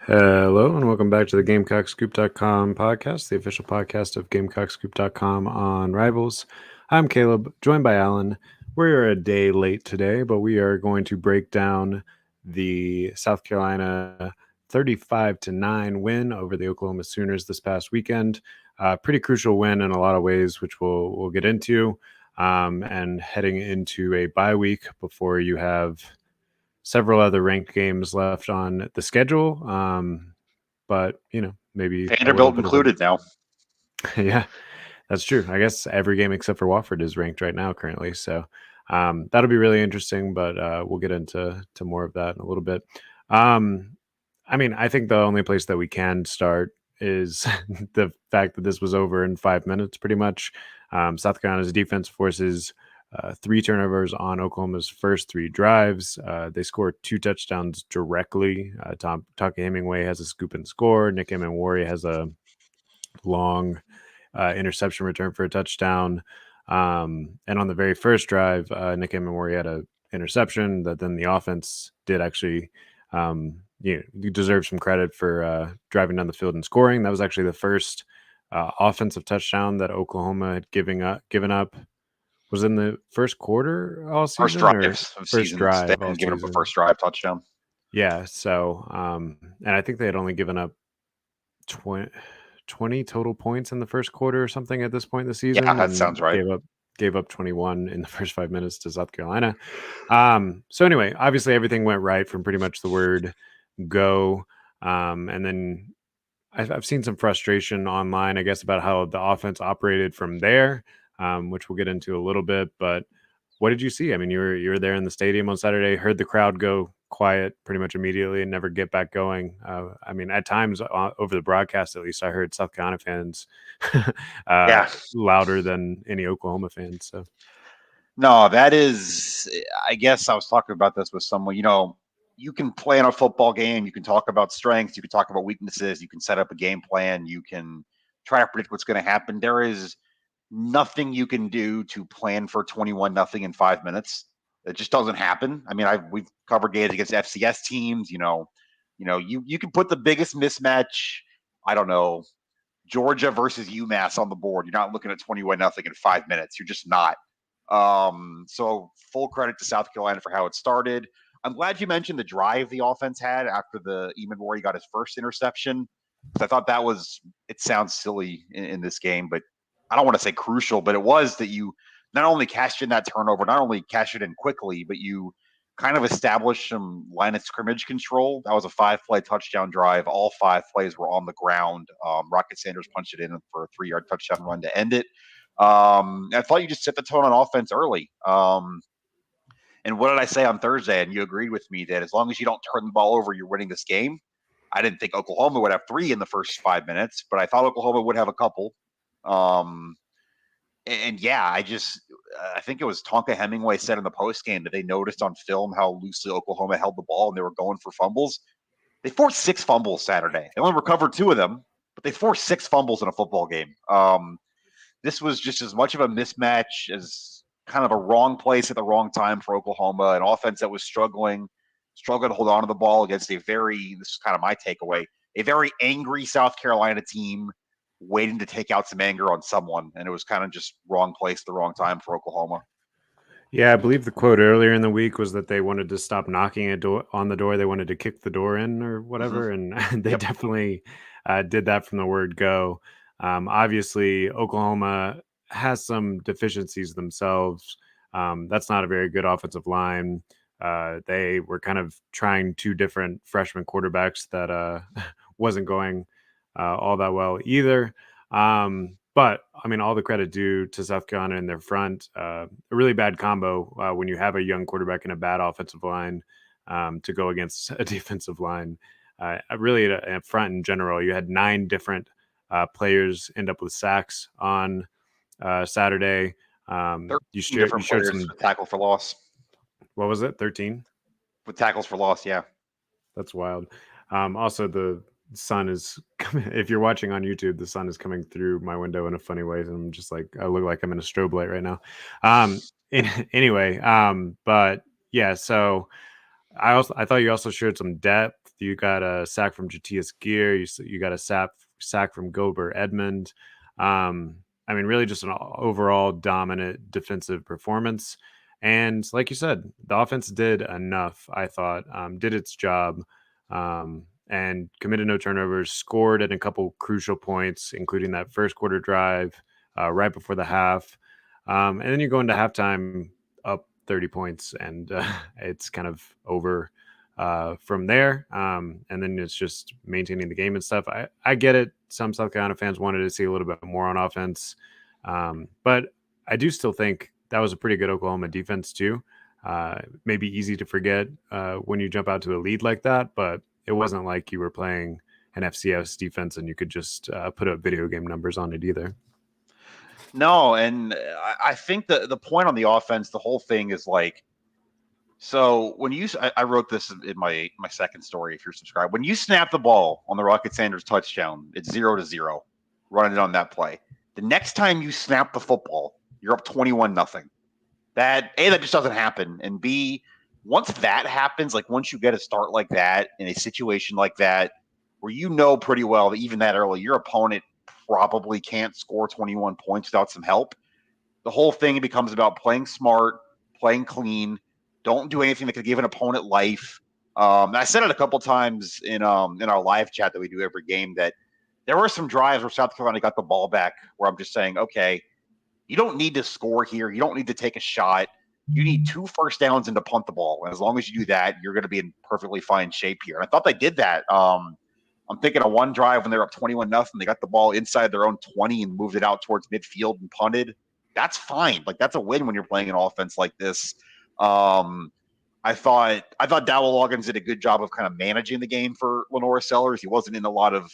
Hello and welcome back to the GamecockScoop.com podcast, the official podcast of GamecockScoop.com on Rivals. I'm Caleb, joined by Alan. We're a day late today, but we are going to break down the South Carolina 35-9 win over the Oklahoma Sooners this past weekend. Pretty crucial win in a lot of ways, which we'll get into. And heading into a bye week before you have several other ranked games left on the schedule. But maybe a little Vanderbilt bit of included now. yeah, that's true. I guess every game except for Wofford is ranked right now currently. So that'll be really interesting, but we'll get into more of that in a little bit. I think the only place that we can start is the fact that this was over in 5 minutes, pretty much. South Carolina's defense forces 3 turnovers on Oklahoma's first 3 drives. They scored 2 touchdowns directly. Taka Hemingway has a scoop and score. Nick Emmanwori has a long interception return for a touchdown. And on the very first drive, Nick Emmanwori had an interception that then the offense did actually you deserve some credit for driving down the field and scoring. That was actually the first offensive touchdown that Oklahoma had given up. Was in the first quarter all First season or drives of first seasons. They drive all haven't given up a season? first drive touchdown. Yeah. So, and I think they had only given up 20 total points in the first quarter or something at this point in the season, Yeah, that and sounds right. gave up 21 in the first 5 minutes to South Carolina. So anyway, obviously everything went right from pretty much the word go. And then I've seen some frustration online, I guess, about how the offense operated from there, which we'll get into a little bit. But what did you see? I mean, you were there in the stadium on Saturday, heard the crowd go quiet pretty much immediately and never get back going. At times over the broadcast, at least, I heard South Carolina fans Yeah. louder than any Oklahoma fans. So. No, that is, I guess I was talking about this with someone. You can play in a football game. You can talk about strengths. You can talk about weaknesses. You can set up a game plan. You can try to predict what's going to happen. There is nothing you can do to plan for 21-0 in 5 minutes. It just doesn't happen. I mean, we've covered games against FCS teams. You can put the biggest mismatch. I don't know, Georgia versus UMass on the board. You're not looking at 21-0 in 5 minutes. You're just not. So full credit to South Carolina for how it started. I'm glad you mentioned the drive the offense had after the Emmanwori got his first interception. I thought it sounds silly in this game, but I don't want to say crucial, but it was that you not only cashed in that turnover, not only cashed it in quickly, but you kind of established some line of scrimmage control. That was a 5-play touchdown drive. All 5 plays were on the ground. Rocket Sanders punched it in for a 3-yard touchdown run to end it. I thought you just set the tone on offense early. And what did I say on Thursday? And you agreed with me that as long as you don't turn the ball over, you're winning this game. I didn't think Oklahoma would have 3 in the first 5 minutes, but I thought Oklahoma would have a couple. And yeah, I think it was Tonka Hemingway said in the post game that they noticed on film how loosely Oklahoma held the ball and they were going for fumbles. They forced 6 fumbles Saturday. They only recovered 2 of them, but they forced 6 fumbles in a football game. This was just as much of a mismatch as kind of a wrong place at the wrong time for Oklahoma, an offense that was struggling to hold on to the ball against this is kind of my takeaway, a very angry South Carolina team waiting to take out some anger on someone. And it was kind of just wrong place, the wrong time for Oklahoma. Yeah, I believe the quote earlier in the week was that they wanted to stop knocking on the door. They wanted to kick the door in or whatever. Mm-hmm. And they definitely did that from the word go. Obviously, Oklahoma has some deficiencies themselves. That's not a very good offensive line. They were kind of trying 2 different freshman quarterbacks that wasn't going all that well either. But I mean, all the credit due to South Carolina in their front. A really bad combo when you have a young quarterback and a bad offensive line to go against a defensive line. Really, at front in general, you had 9 different players end up with sacks on Saturday. You showed some tackle for loss. What was it? 13 with tackles for loss. Yeah, that's wild. Also, the sun is coming. If you're watching on YouTube, the sun is coming through my window in a funny way, and I'm just like, I look like I'm in a strobe light right now. Anyway, but yeah, so I thought you also showed some depth. You got a sack from Jatius Gear. You got a sack from Gober Edmond. I mean, really just an overall dominant defensive performance. And like you said, the offense did enough, I thought, did its job, and committed no turnovers, scored at a couple crucial points, including that first quarter drive right before the half. And then you go into halftime up 30 points, and it's kind of over from there. And then it's just maintaining the game and stuff. I get it. Some South Carolina fans wanted to see a little bit more on offense. But I do still think that was a pretty good Oklahoma defense too. Maybe easy to forget when you jump out to a lead like that, but it wasn't like you were playing an FCS defense and you could just put up video game numbers on it either. No, and I think the point on the offense, the whole thing is like, so when I wrote this in my second story, if you're subscribed, when you snap the ball on the Rocket Sanders touchdown, it's 0-0, running it on that play. The next time you snap the football, you're up 21-0. That just doesn't happen. And B, once that happens, like once you get a start like that in a situation like that, where you know pretty well that even that early, your opponent probably can't score 21 points without some help. The whole thing becomes about playing smart, playing clean. Don't do anything that could give an opponent life. I said it a couple times in our live chat that we do every game that there were some drives where South Carolina got the ball back where I'm just saying, okay, you don't need to score here. You don't need to take a shot. You need 2 first downs and to punt the ball. And as long as you do that, you're going to be in perfectly fine shape here. And I thought they did that. I'm thinking of one drive when they're up 21-0, they got the ball inside their own 20 and moved it out towards midfield and punted. That's fine. Like that's a win when you're playing an offense like this. I thought Dowell Loggins did a good job of kind of managing the game for Lenore Sellers. He wasn't in a lot of,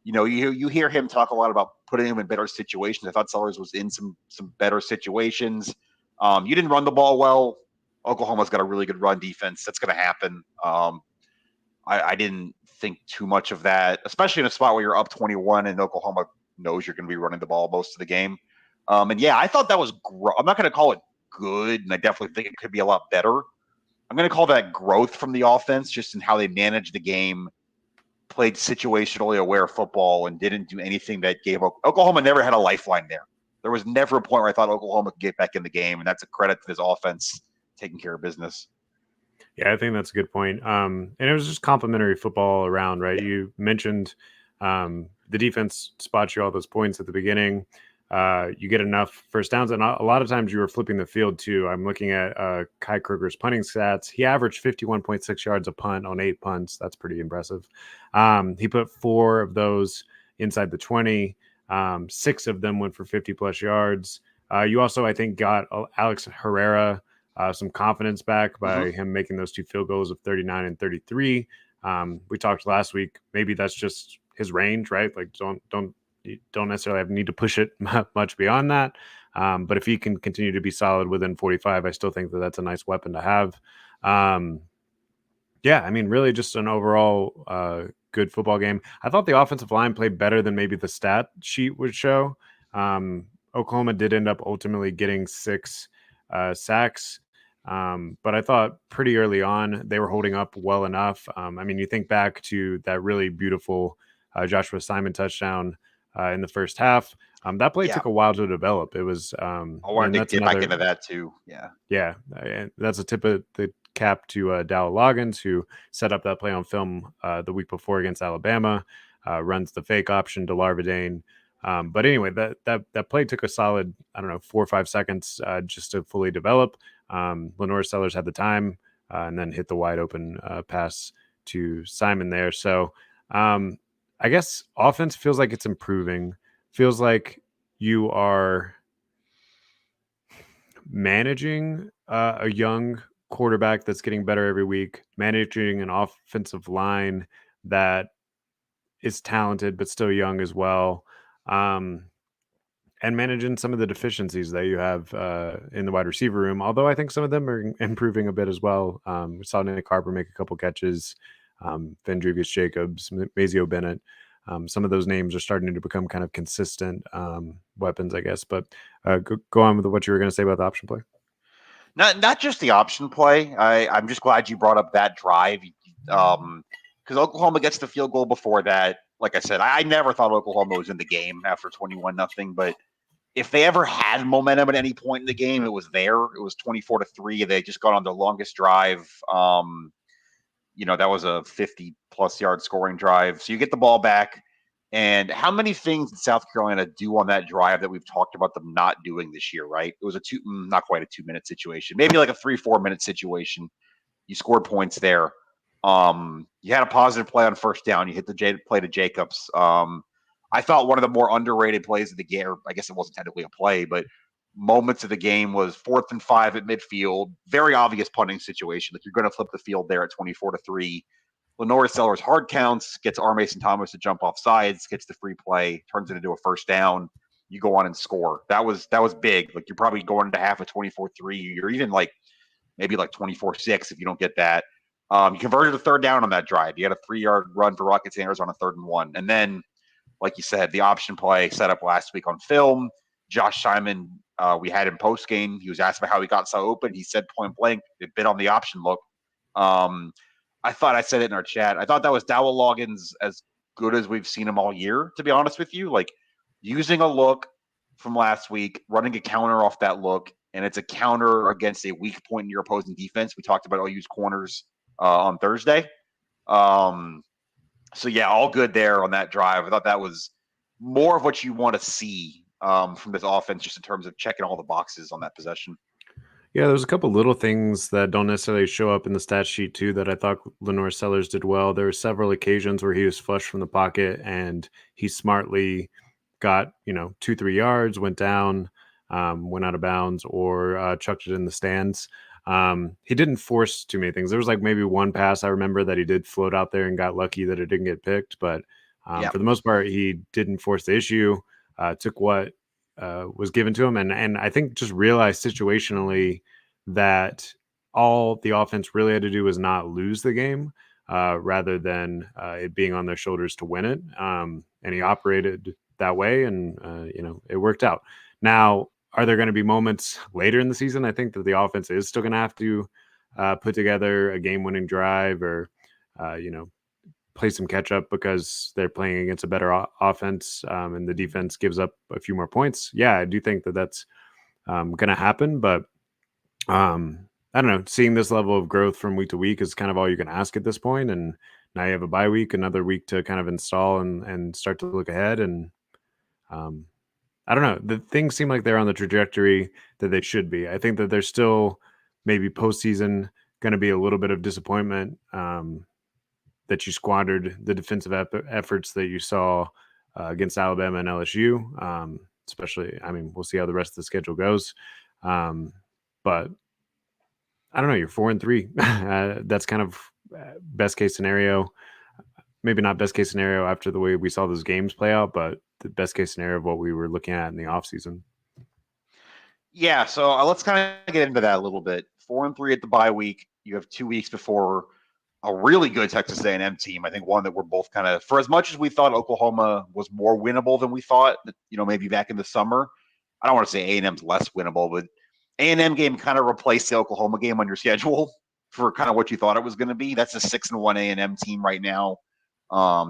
you hear him talk a lot about putting him in better situations. I thought Sellers was in some better situations. You didn't run the ball well. Oklahoma's got a really good run defense. That's going to happen. I didn't think too much of that, especially in a spot where you're up 21 and Oklahoma knows you're going to be running the ball most of the game. And yeah, I thought that was I'm not going to call it good, and I definitely think it could be a lot better. I'm going to call that growth from the offense, just in how they managed the game, played situationally aware football, and didn't do anything that gave Oklahoma never had a lifeline there. There was never a point where I thought Oklahoma could get back in the game, and that's a credit to this offense taking care of business. Yeah, I think that's a good point. And it was just complimentary football around, right? Yeah. You mentioned the defense spots you all those points at the beginning. You get enough first downs, and a lot of times you were flipping the field too. I'm looking at Kai Kruger's punting stats. He averaged 51.6 yards a punt on 8 punts. That's pretty impressive. He put 4 of those inside the 20. 6 of them went for 50-plus yards. You also, I think, got Alex Herrera some confidence back by him making those 2 field goals of 39 and 33. We talked last week. Maybe that's just his range, right? Like, you don't necessarily need to push it much beyond that. But if he can continue to be solid within 45, I still think that that's a nice weapon to have. Yeah, I mean, really just an overall good football game. I thought the offensive line played better than maybe the stat sheet would show. Oklahoma did end up ultimately getting 6 sacks. But I thought pretty early on they were holding up well enough. I mean, you think back to that really beautiful Joshua Simon touchdown in the first half. That play took a while to develop. It was I wanted to get back into that too. Yeah, that's a tip of the cap to Dowell Loggins, who set up that play on film the week before against Alabama. Runs the fake option to Larvadane. But anyway, that play took a solid, 4 or 5 seconds just to fully develop. Lenore Sellers had the time and then hit the wide open pass to Simon there. So I guess offense feels like it's improving. Feels like you are managing a young quarterback that's getting better every week, managing an offensive line that is talented but still young as well. And managing some of the deficiencies that you have in the wide receiver room, although I think some of them are improving a bit as well. We saw Nick Harper make a couple catches, Vendrivius Jacobs, Mazio Bennett. Some of those names are starting to become kind of consistent weapons, I guess. But go on with what you were going to say about the option play. Not just the option play. I'm just glad you brought up that drive. Because because Oklahoma gets the field goal before that. Like I said, I never thought Oklahoma was in the game after 21-0, but if they ever had momentum at any point in the game, it was there. It was 24-3. They just got on the longest drive. That was a 50-plus yard scoring drive. So you get the ball back. And how many things did South Carolina do on that drive that we've talked about them not doing this year, right? It was not quite a 2-minute situation, maybe like a 3-4 minute situation. You scored points there. You had a positive play on first down. You hit the play to Jacobs. I thought one of the more underrated plays of the game, or I guess it wasn't technically a play, but moments of the game was 4th and 5 at midfield. Very obvious punting situation. Like, you're going to flip the field there at 24-3. Lenore Sellers hard counts, gets R. Mason Thomas to jump off sides, gets the free play, turns it into a first down. You go on and score. That was big. Like, you're probably going into half of 24-3. You're even like maybe like 24-6 if you don't get that. You converted a third down on that drive. You had a 3-yard run for Rocket Sanders on a 3rd and 1. And then, like you said, the option play set up last week on film. Josh Simon, we had him post game. He was asked about how he got so open. He said point blank, it bit on the option look. I thought I said it in our chat. I thought that was Dowell Loggins as good as we've seen him all year, to be honest with you. Like, using a look from last week, running a counter off that look, and it's a counter against a weak point in your opposing defense. We talked about OU's corners on Thursday. So, yeah, all good there on that drive. I thought that was more of what you want to see from this offense, just in terms of checking all the boxes on that possession. Yeah, there's a couple little things that don't necessarily show up in the stat sheet too that I thought Lenore Sellers did well. There were several occasions where he was flushed from the pocket and he smartly got 2-3 yards, went down, went out of bounds, or chucked it in the stands. He didn't force too many things. There was like maybe one pass I remember that he did float out there and got lucky that it didn't get picked, but for the most part, he didn't force the issue. Took what was given to him, and I think just realized situationally that all the offense really had to do was not lose the game, rather than it being on their shoulders to win it. And he operated that way, and it worked out. Now, are there going to be moments later in the season? I think that the offense is still going to have to put together a game-winning drive, or play some catch up because they're playing against a better offense, and the defense gives up a few more points. Yeah, I do think that that's going to happen, but I don't know. Seeing this level of growth from week to week is kind of all you can ask at this point. And now you have a bye week, another week to kind of install and start to look ahead. And I don't know. The things seem like they're on the trajectory that they should be. I think that there's still maybe postseason going to be a little bit of disappointment. That you squandered the defensive efforts that you saw against Alabama and LSU, especially. I mean, we'll see how the rest of the schedule goes, but I don't know. You're 4-3. That's kind of best case scenario. Maybe not best case scenario after the way we saw those games play out, but the best case scenario of what we were looking at in the offseason. Yeah, so let's kind of get into that a little bit. 4-3 at the bye week. You have 2 weeks before a really good Texas A&M team. I think one that we're both kind of, for as much as we thought Oklahoma was more winnable than we thought, maybe back in the summer. I don't want to say A&M's less winnable, but A&M game kind of replaced the Oklahoma game on your schedule for kind of what you thought it was going to be. That's a 6-1 A&M team right now.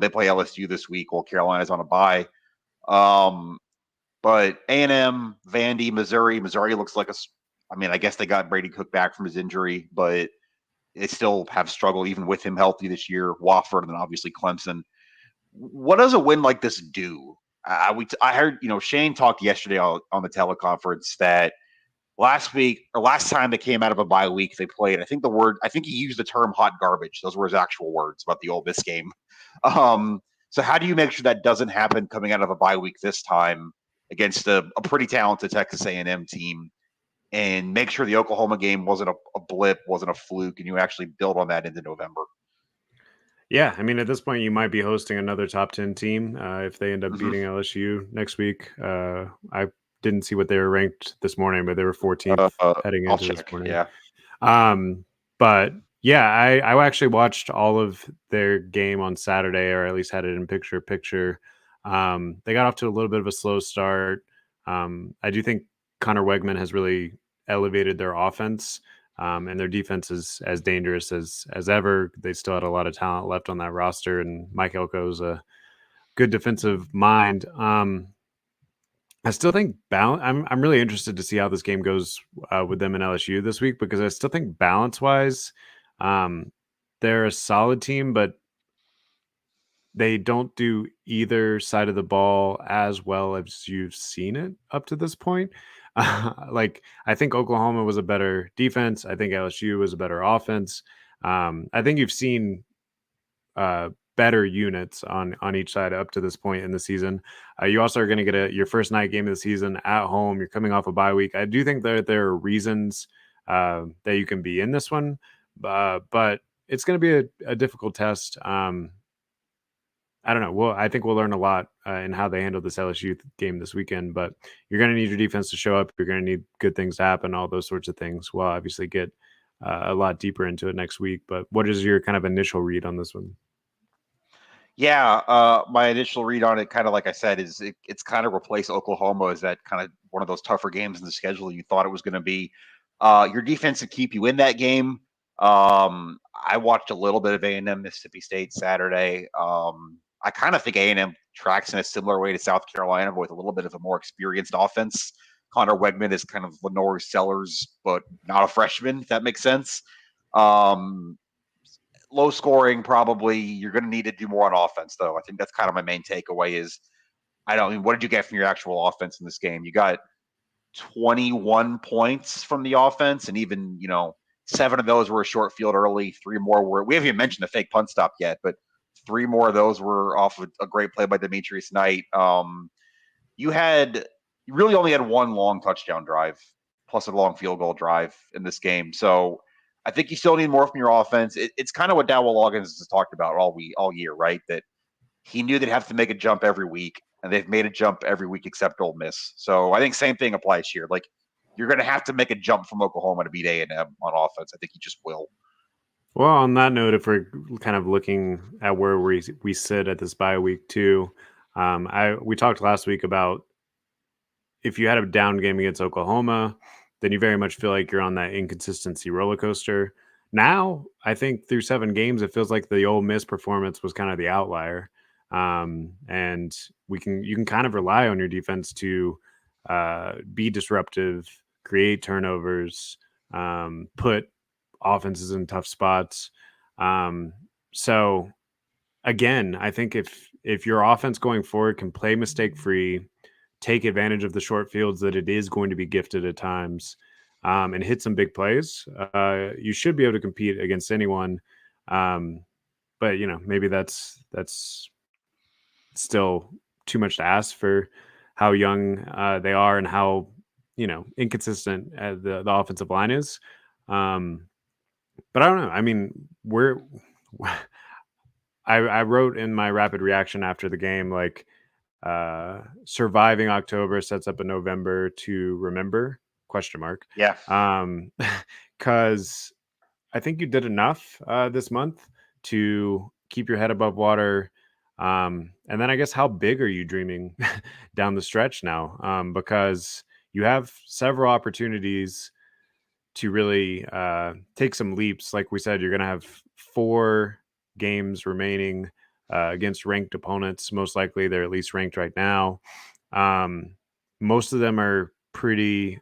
They play LSU this week while Carolina's on a bye. But A&M, Vandy, Missouri looks like I guess they got Brady Cook back from his injury, but they still have struggled even with him healthy this year. Wofford, and then obviously Clemson. What does a win like this do? I heard Shane talked yesterday on the teleconference that last time they came out of a bye week, they played. I think he used the term hot garbage. Those were his actual words about the Ole Miss game. So how do you make sure that doesn't happen coming out of a bye week this time against a pretty talented Texas A&M team? And make sure the Oklahoma game wasn't a blip, wasn't a fluke, and you actually build on that into November. Yeah, I mean, at this point, you might be hosting another top 10 team if they end up beating LSU next week. I didn't see what they were ranked this morning, but they were 14th heading into this morning. Yeah. But yeah, I actually watched all of their game on Saturday, or at least had it in picture. They got off to a little bit of a slow start. I do think Connor Wegman has really elevated their offense. and their defense is as dangerous as ever. They still had a lot of talent left on that roster, and Mike Elko's a good defensive mind. I still think balance. I'm really interested to see how this game goes with them and LSU this week, because I still think balance wise, um, they're a solid team, but they don't do either side of the ball as well as you've seen it up to this point. Like, I think Oklahoma was a better defense. I think LSU was a better offense. I think you've seen uh, better units on each side up to this point in the season. You also are going to get your first night game of the season at home. You're coming off a bye week. I do think that there are reasons that you can be in this one, but it's going to be a difficult test. I don't know. Well, I think we'll learn a lot in how they handle this LSU game this weekend. But you're going to need your defense to show up. You're going to need good things to happen. All those sorts of things. We'll obviously get a lot deeper into it next week. But what is your kind of initial read on this one? Yeah, my initial read on it, kind of like I said, is it's kind of replaced Oklahoma as that kind of one of those tougher games in the schedule you thought it was going to be. Your defense to keep you in that game. I watched a little bit of A&M Mississippi State Saturday. I kind of think A&M tracks in a similar way to South Carolina, but with a little bit of a more experienced offense. Connor Wegman is kind of Lenore Sellers, but not a freshman, if that makes sense. Low scoring, probably. You're going to need to do more on offense, though. I think that's kind of my main takeaway is, what did you get from your actual offense in this game? You got 21 points from the offense, and even, 7 of those were a short field early. 3 more were, we haven't even mentioned the fake punt stop yet, but 3 more of those were off of a great play by Demetrius Knight. You really only had 1 long touchdown drive plus a long field goal drive in this game. So I think you still need more from your offense. It's kind of what Dowell Loggins has talked about all year, right? That he knew they'd have to make a jump every week, and they've made a jump every week except Ole Miss. So I think same thing applies here. Like, you're going to have to make a jump from Oklahoma to beat A&M on offense. I think you just will. Well, on that note, if we're kind of looking at where we sit at this bye week too, we talked last week about if you had a down game against Oklahoma, then you very much feel like you're on that inconsistency roller coaster. Now, I think through 7 games, it feels like the Ole Miss performance was kind of the outlier, and you can kind of rely on your defense to be disruptive, create turnovers, put offenses in tough spots. So again, I think if your offense going forward can play mistake free, take advantage of the short fields that it is going to be gifted at times, and hit some big plays, you should be able to compete against anyone. But maybe that's still too much to ask for how young they are and how inconsistent the offensive line is. But I don't know. I mean, I wrote in my rapid reaction after the game, like, surviving October sets up a November to remember ? Yeah. Because I think you did enough this month to keep your head above water. And then I guess, how big are you dreaming down the stretch now? Because you have several opportunities to really take some leaps. Like we said, you're going to have 4 games remaining against ranked opponents. Most likely they're at least ranked right now. Most of them are pretty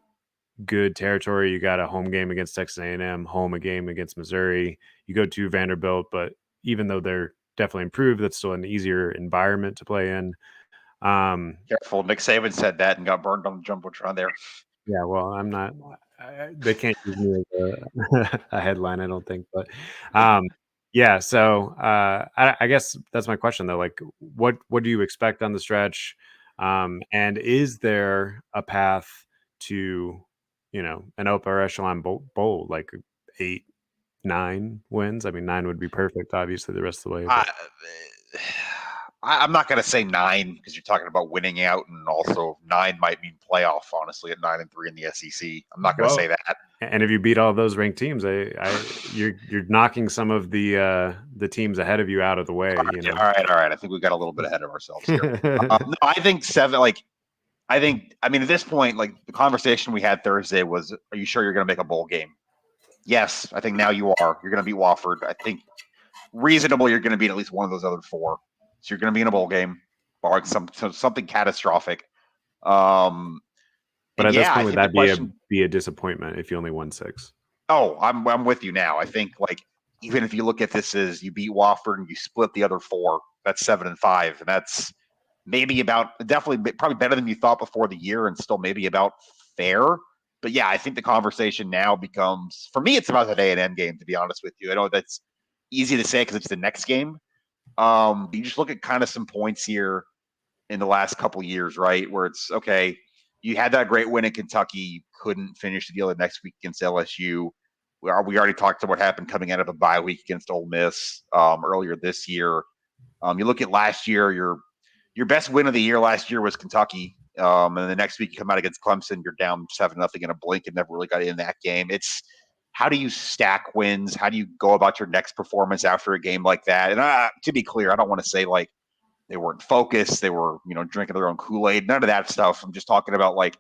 good territory. You got a home game against Texas A&M, home a game against Missouri. You go to Vanderbilt, but even though they're definitely improved, that's still an easier environment to play in. Careful. Nick Saban said that and got burned on the Jumbotron there. Yeah, well, I'm not. They can't use me as a headline, I don't think. But yeah, so I guess that's my question though. Like, what do you expect on the stretch? And is there a path to an upper echelon bowl, like 8, 9 wins? I mean, 9 would be perfect, obviously, the rest of the way. But. I'm not going to say 9 because you're talking about winning out, and also 9 might mean playoff. Honestly, at 9-3 in the SEC, I'm not going to say that. And if you beat all those ranked teams, you're knocking some of the teams ahead of you out of the way. All right. I think we got a little bit ahead of ourselves here. No, I think 7. I mean, at this point, like, the conversation we had Thursday was, "Are you sure you're going to make a bowl game?" Yes, I think now you are. You're going to beat Wofford. I think reasonably you're going to beat at least one of those other four. So you're going to be in a bowl game, barring something catastrophic. Um, But and at this yeah, I point, would think the that question. be a disappointment if you only won 6? Oh, I'm with you now. I think like even if you look at this as you beat Wofford and you split the other four, that's 7-5, and that's maybe about definitely probably better than you thought before the year, and still maybe about fair. But yeah, I think the conversation now becomes for me it's about that A&M game. To be honest with you, I know that's easy to say because it's the next game. But you just look at kind of some points here in the last couple years, right? Where it's okay, you had that great win in Kentucky, couldn't finish the deal the next week against LSU. We already talked about what happened coming out of a bye week against Ole Miss earlier this year. You look at last year, your best win of the year last year was Kentucky. And the next week you come out against Clemson, you're down 7-0 in a blink and never really got in that game. It's how do you stack wins? How do you go about your next performance after a game like that? And to be clear, I don't want to say like they weren't focused, they were drinking their own Kool-Aid, none of that stuff. I'm just talking about like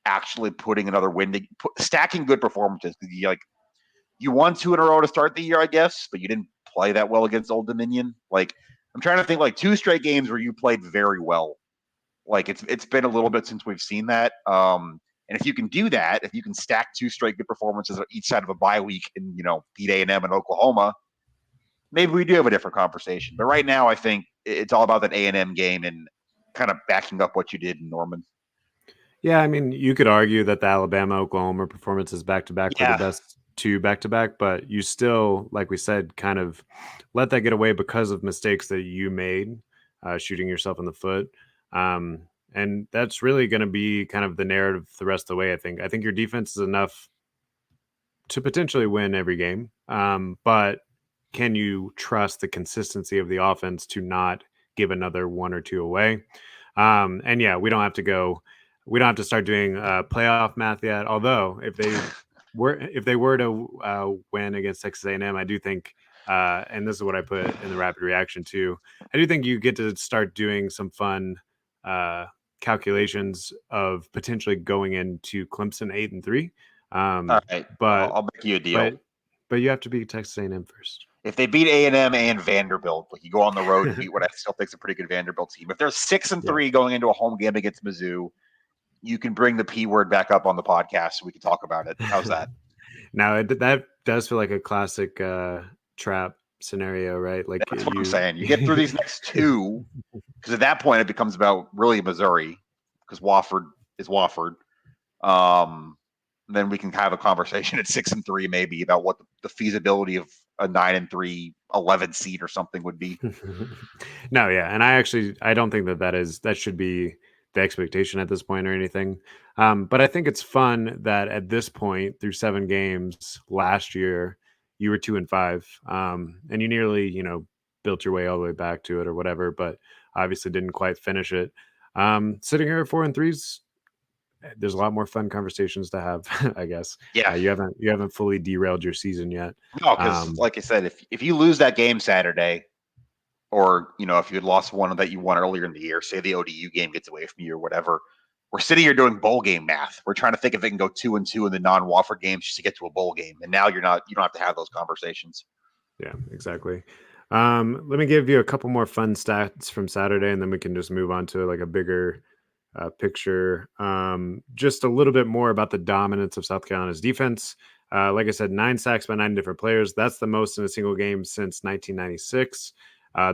actually putting another win, stacking good performances. You won 2 in a row to start the year, I guess, but you didn't play that well against Old Dominion. Like I'm trying to think like 2 straight games where you played very well. Like it's been a little bit since we've seen that. And if you can do that, if you can stack 2 straight good performances on each side of a bye week and beat A&M and Oklahoma, maybe we do have a different conversation. But right now, I think it's all about that A&M game and kind of backing up what you did in Norman. Yeah, I mean, you could argue that the Alabama Oklahoma performances back to back were the Yeah, best 2 back to back, but you still, like we said, kind of let that get away because of mistakes that you made, shooting yourself in the foot. Um, and that's really going to be kind of the narrative the rest of the way. I think your defense is enough to potentially win every game, but can you trust the consistency of the offense to not give another 1 or 2 away? And yeah, we don't have to start doing playoff math yet. Although if they were to win against Texas A&M, I do think, and this is what I put in the rapid reaction too. I do think you get to start doing some fun uh, calculations of potentially going into Clemson 8-3. all right. But I'll make you a deal. but but you have to beat Texas A&M first. If they beat A&M and Vanderbilt, like you go on the road and beat what I still think is a pretty good Vanderbilt team. If they're 6-3 going into a home game against Mizzou, you can bring the P word back up on the podcast so we can talk about it. How's that? Now that does feel like a classic trap scenario, right? Like That's what I'm saying. You get through these next 2, because at that point it becomes about really Missouri, because Wofford is Wofford. Um, then we can have a conversation at 6-3 maybe about what the feasibility of a 9-3 11 seed or something would be. No, yeah, and I don't think that should be the expectation at this point or anything. But I think it's fun that at this point through 7 games last year you were 2-5, and you nearly built your way all the way back to it or whatever, but obviously didn't quite finish it. Sitting here at 4-3's, there's a lot more fun conversations to have, I guess. Yeah. You haven't fully derailed your season yet. No, because like I said, if you lose that game Saturday, or if you had lost one that you won earlier in the year, say the ODU game gets away from you or whatever, we're sitting here doing bowl game math. We're trying to think if they can go 2-2 in the non-Wofford games just to get to a bowl game. And now you don't have to have those conversations. Yeah, exactly. Let me give you a couple more fun stats from Saturday, and then we can just move on to like a bigger picture. Just a little bit more about the dominance of South Carolina's defense. Like I said, 9 sacks by 9 different players. That's the most in a single game since 1996.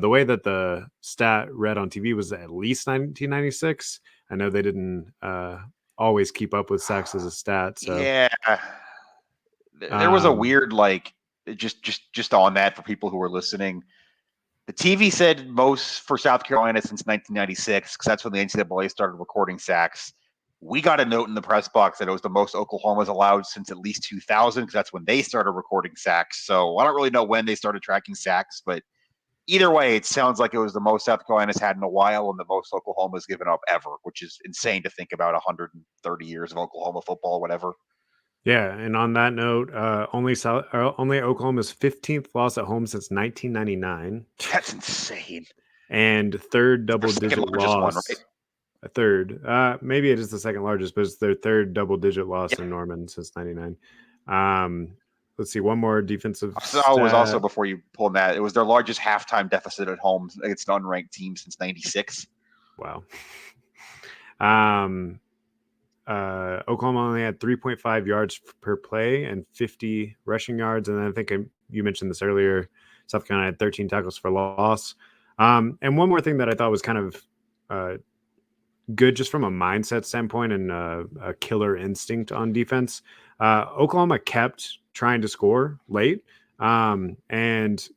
The way that the stat read on TV was at least 1996. I know they didn't always keep up with sacks as a stat. So yeah, there was a weird just on that for people who were listening. The TV said most for South Carolina since 1996 because that's when the NCAA started recording sacks. We got a note in the press box that it was the most Oklahoma's allowed since at least 2000 because that's when they started recording sacks. So I don't really know when they started tracking sacks, but either way, it sounds like it was the most South Carolina's had in a while and the most Oklahoma's given up ever, which is insane to think about 130 years of Oklahoma football, whatever. yeah, and on that note, only Oklahoma's 15th loss at home since 1999, That's insane. and third It's their second double-digit largest one, right? loss. A third, maybe it is the second largest, but it's their third double-digit loss Yeah. in Norman since '99. Um, let's see, one more defensive I was also, stat. before you pull that, it was their largest halftime deficit at home against an unranked team since '96. Wow. Um, Oklahoma only had 3.5 yards per play and 50 rushing yards. And then I think you mentioned this earlier. South Carolina had 13 tackles for loss. And one more thing that I thought was kind of good just from a mindset standpoint and a killer instinct on defense. Oklahoma kept trying to score late, and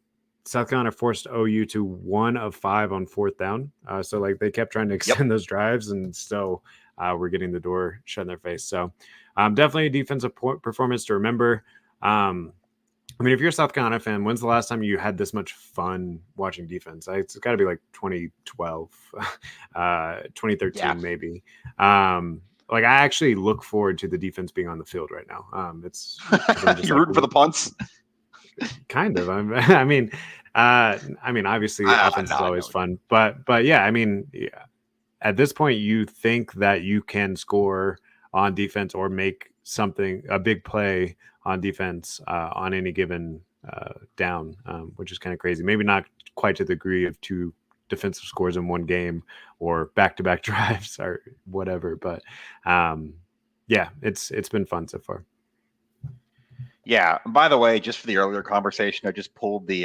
South Carolina forced OU to 1 of 5 on 4th down. So like they kept trying to Yep. extend those drives, and still we're getting the door shut in their face. So definitely a defensive performance to remember. I mean, if you're a South Carolina fan, when's the last time you had this much fun watching defense? It's got to be like 2012, 2013, Yeah. maybe. Like I actually look forward to the defense being on the field right now. It's you rooting for the punts? Kind of. I mean, obviously, offense is always fun, but yeah, I mean, yeah, at this point, you think that you can score on defense or make a big play on defense on any given down, which is kind of crazy. Maybe not quite to the degree of 2 defensive scores in one game or back-to-back drives or whatever, but yeah, it's been fun so far. Yeah. By the way, just for the earlier conversation, I just pulled the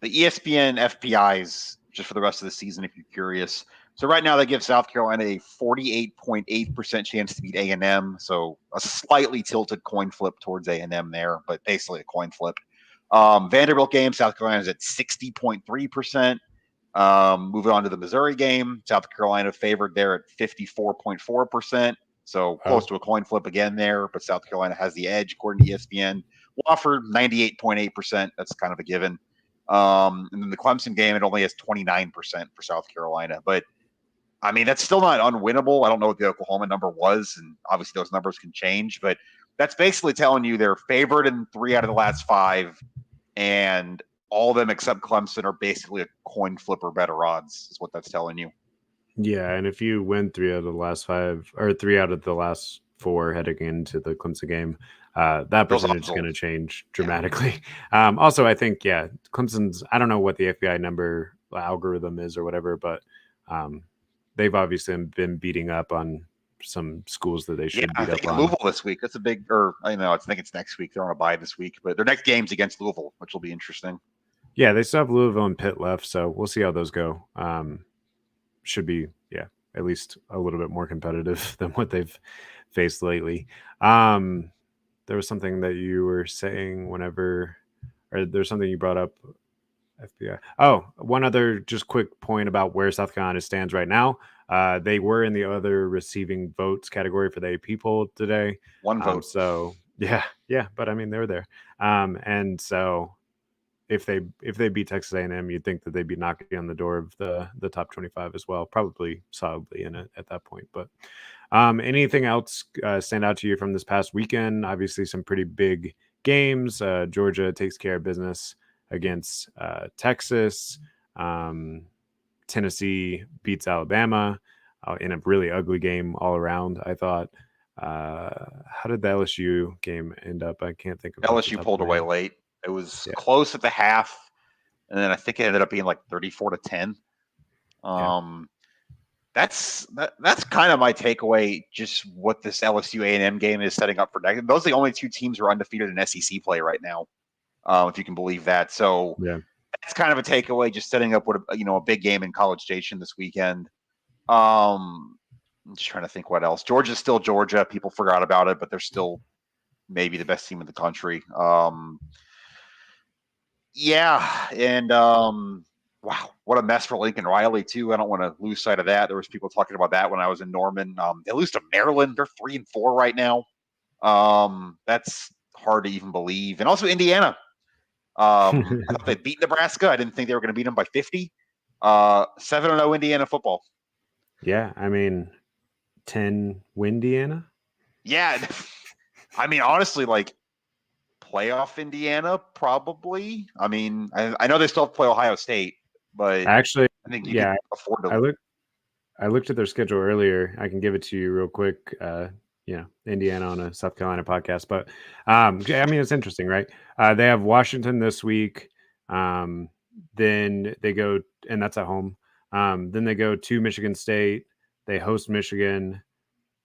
ESPN FPIs just for the rest of the season, if you're curious. So right now they give South Carolina a 48.8% chance to beat A&M. So a slightly tilted coin flip towards A&M there, but basically a coin flip. Vanderbilt game, South Carolina is at 60.3%. Moving on to the Missouri game, South Carolina favored there at 54.4%. So close to a coin flip again there, but South Carolina has the edge according to ESPN. Wofford 98.8%. That's kind of a given. And then the Clemson game, it only has 29% for South Carolina. But I mean, that's still not unwinnable. I don't know what the Oklahoma number was, and obviously those numbers can change, but that's basically telling you they're favored in 3 out of the last 5, and all of them except Clemson are basically a coin flip or better odds, is what that's telling you. Yeah, and if you win 3 out of the last 5 or 3 out of the last 4 heading into the Clemson game, that percentage is going to change dramatically. Yeah. Also, I think, yeah, Clemson's, I don't know what the FBI number algorithm is or whatever, but they've obviously been beating up on some schools that they should beat up on. Louisville this week. That's a big, or I know, I think it's next week. They're on a bye this week, but their next game's against Louisville, which will be interesting. Yeah, they still have Louisville and Pitt left, so we'll see how those go. Should be, yeah, at least a little bit more competitive than what they've faced lately. There was something that you were saying or there's something you brought up, FBI. Oh, one other just quick point about where South Carolina stands right now. They were in the other receiving votes category for the AP poll today. 1 vote. So yeah, but I mean, they were there. And so if they beat Texas A&M, you'd think that they'd be knocking on the door of the top 25 as well, probably solidly in it at that point. But anything else stand out to you from this past weekend? Obviously, some pretty big games. Georgia takes care of business against Texas. Tennessee beats Alabama in a really ugly game all around, I thought. How did the LSU game end up? I can't think of LSU pulled away late. It was close at the half, and then I think it ended up being like 34-10. That's kind of my takeaway. Just what this LSU A&M game is setting up for next. Those are the only 2 teams who are undefeated in SEC play right now, if you can believe that. So that's kind of a takeaway. Just setting up what a big game in College Station this weekend. I'm just trying to think what else. Georgia's still Georgia. People forgot about it, but they're still maybe the best team in the country. Yeah, and wow, what a mess for Lincoln Riley too. I don't want to lose sight of that. There was people talking about that when I was in Norman. They lose to Maryland. They're 3-4 right now. That's hard to even believe. And also Indiana. I thought they beat Nebraska. I didn't think they were going to beat them by 50. 7-0 Indiana football. Yeah, I mean, 10 Windiana. Yeah, I mean, honestly, like playoff Indiana, probably. I mean, I know they still have to play Ohio State, but actually, I think you can afford to. I looked at their schedule earlier. I can give it to you real quick. Indiana on a South Carolina podcast. But I mean, it's interesting, right? They have Washington this week. Then they go, and that's at home. Then they go to Michigan State. They host Michigan.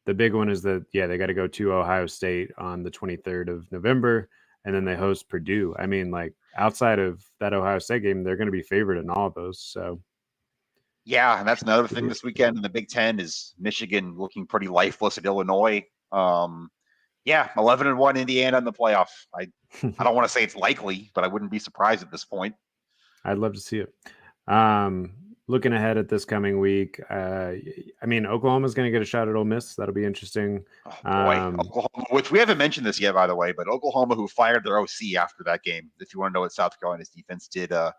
The big one is that they got to go to Ohio State on the 23rd of November, and then they host Purdue. I mean, like outside of that Ohio State game, they're going to be favored in all of those. So yeah, and that's another thing this weekend in the Big Ten is Michigan looking pretty lifeless at Illinois. 11-1 Indiana in the playoff. I don't want to say it's likely, but I wouldn't be surprised at this point. I'd love to see it. Looking ahead at this coming week, I mean, Oklahoma's going to get a shot at Ole Miss. That'll be interesting. Oh, boy, Oklahoma, which we haven't mentioned this yet, by the way, but Oklahoma, who fired their OC after that game. If you want to know what South Carolina's defense did, I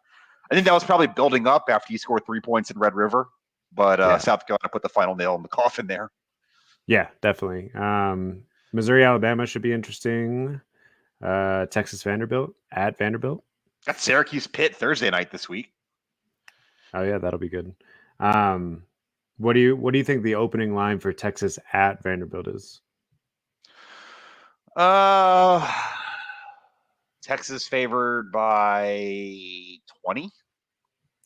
think that was probably building up after you scored 3 points in Red River, but South Carolina put the final nail in the coffin there. Yeah, definitely. Missouri, Alabama should be interesting. Texas, Vanderbilt at Vanderbilt. That's Syracuse, Pitt Thursday night this week. Oh yeah, that'll be good. What do you think the opening line for Texas at Vanderbilt is? Texas favored by 20.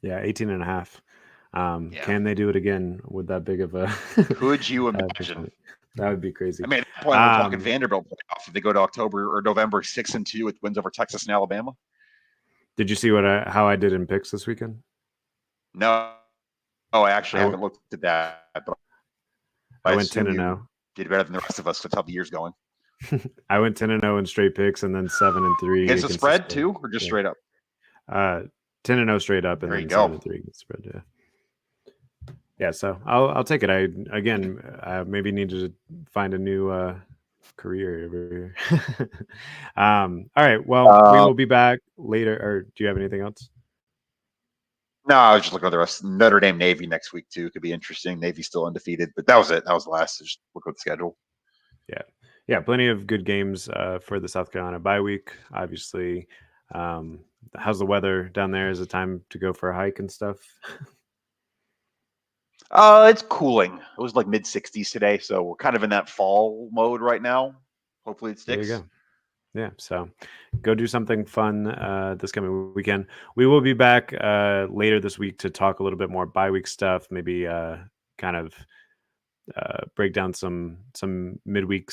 Yeah, 18.5. Can they do it again with that big of a? Could you imagine? That would be crazy. I mean, at that point, we're talking Vanderbilt playoff if they go to October or November 6-2 with wins over Texas and Alabama. Did you see how I did in picks this weekend? No. Oh, I actually haven't looked at that. But I went 10-0. Did better than the rest of us. That's how the year's going. I went 10-0 in straight picks, and then 7-3 against the spread too, or just straight up. 10-0 straight up, and then 7-3 against spread. Yeah. So I'll take it. I maybe need to find a new career over here. All right. Well, we will be back later. Or do you have anything else? No, I was just looking at the rest. Notre Dame Navy next week too could be interesting. Navy's still undefeated, but that was it. That was the last. Just look at the schedule. Yeah, plenty of good games for the South Carolina bye week. Obviously, how's the weather down there? Is it time to go for a hike and stuff? It's cooling. It was like mid-60s today, so we're kind of in that fall mode right now. Hopefully, it sticks. There you go. Yeah, so go do something fun this coming weekend. We will be back later this week to talk a little bit more bye week stuff, maybe kind of break down some midweek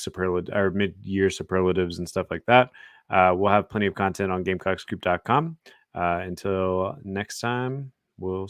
or mid-year superlatives and stuff like that. We'll have plenty of content on GamecockScoop.com. Until next time, we'll